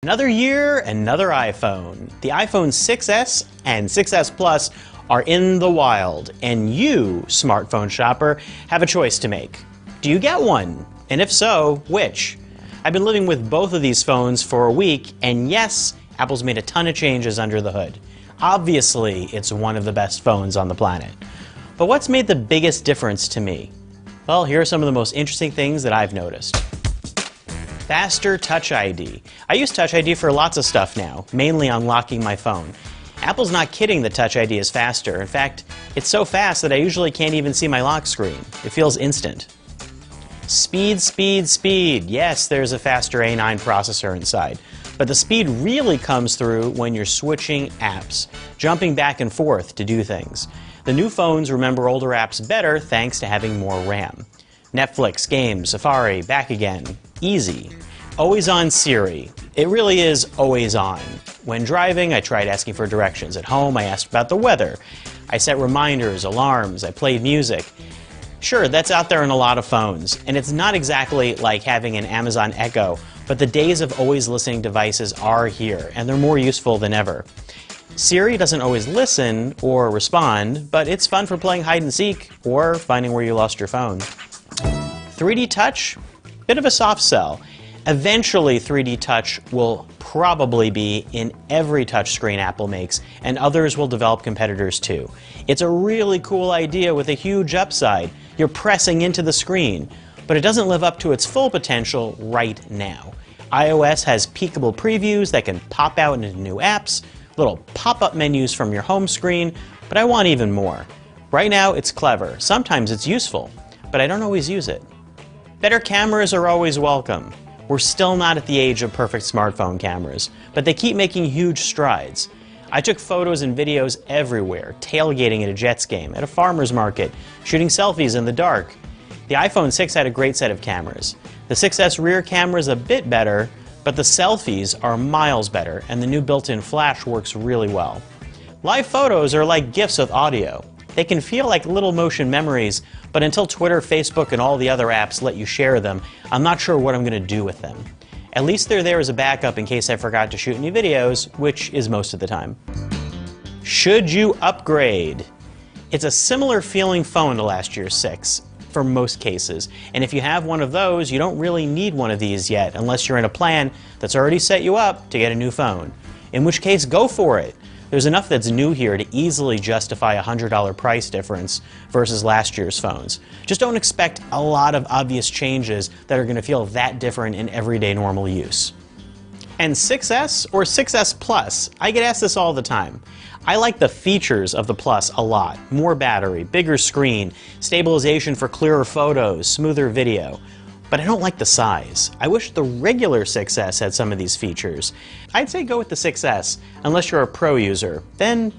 Another year, another iPhone. The iPhone 6s and 6s Plus are in the wild, and you, smartphone shopper, have a choice to make. Do you get one? And if so, which? I've been living with both of these phones for a week, and yes, Apple's made a ton of changes under the hood. Obviously, it's one of the best phones on the planet. But what's made the biggest difference to me? Well, here are some of the most interesting things that I've noticed. Faster Touch ID. I use Touch ID for lots of stuff now, mainly unlocking my phone. Apple's not kidding that Touch ID is faster. In fact, it's so fast that I usually can't even see my lock screen. It feels instant. Speed, speed, speed. Yes, there's a faster A9 processor inside. But the speed really comes through when you're switching apps, jumping back and forth to do things. The new phones remember older apps better thanks to having more RAM. Netflix, games, Safari, back again. Easy. Always on Siri. It really is always on. When driving, I tried asking for directions. At home, I asked about the weather. I set reminders, alarms, I played music. Sure, that's out there in a lot of phones, and it's not exactly like having an Amazon Echo, but the days of always listening devices are here, and they're more useful than ever. Siri doesn't always listen or respond, but it's fun for playing hide and seek or finding where you lost your phone. 3D Touch? Bit of a soft sell. Eventually 3D Touch will probably be in every touchscreen Apple makes, and others will develop competitors too. It's a really cool idea with a huge upside. You're pressing into the screen, but it doesn't live up to its full potential right now. iOS has peekable previews that can pop out into new apps, little pop-up menus from your home screen, but I want even more. Right now it's clever, sometimes it's useful, but I don't always use it. Better cameras are always welcome. We're still not at the age of perfect smartphone cameras, but they keep making huge strides. I took photos and videos everywhere, tailgating at a Jets game, at a farmer's market, shooting selfies in the dark. The iPhone 6 had a great set of cameras. The 6s rear camera is a bit better, but the selfies are miles better, and the new built-in flash works really well. Live photos are like GIFs with audio. They can feel like little motion memories, but until Twitter, Facebook, and all the other apps let you share them, I'm not sure what I'm going to do with them. At least they're there as a backup in case I forgot to shoot any videos, which is most of the time. Should you upgrade? It's a similar feeling phone to last year's 6, for most cases. And if you have one of those, you don't really need one of these yet, unless you're in a plan that's already set you up to get a new phone. In which case, go for it. There's enough that's new here to easily justify a $100 price difference versus last year's phones. Just don't expect a lot of obvious changes that are going to feel that different in everyday normal use. And 6S or 6S Plus? I get asked this all the time. I like the features of the Plus a lot. More battery, bigger screen, stabilization for clearer photos, smoother video. But I don't like the size. I wish the regular 6S had some of these features. I'd say go with the 6S, unless you're a pro user. Then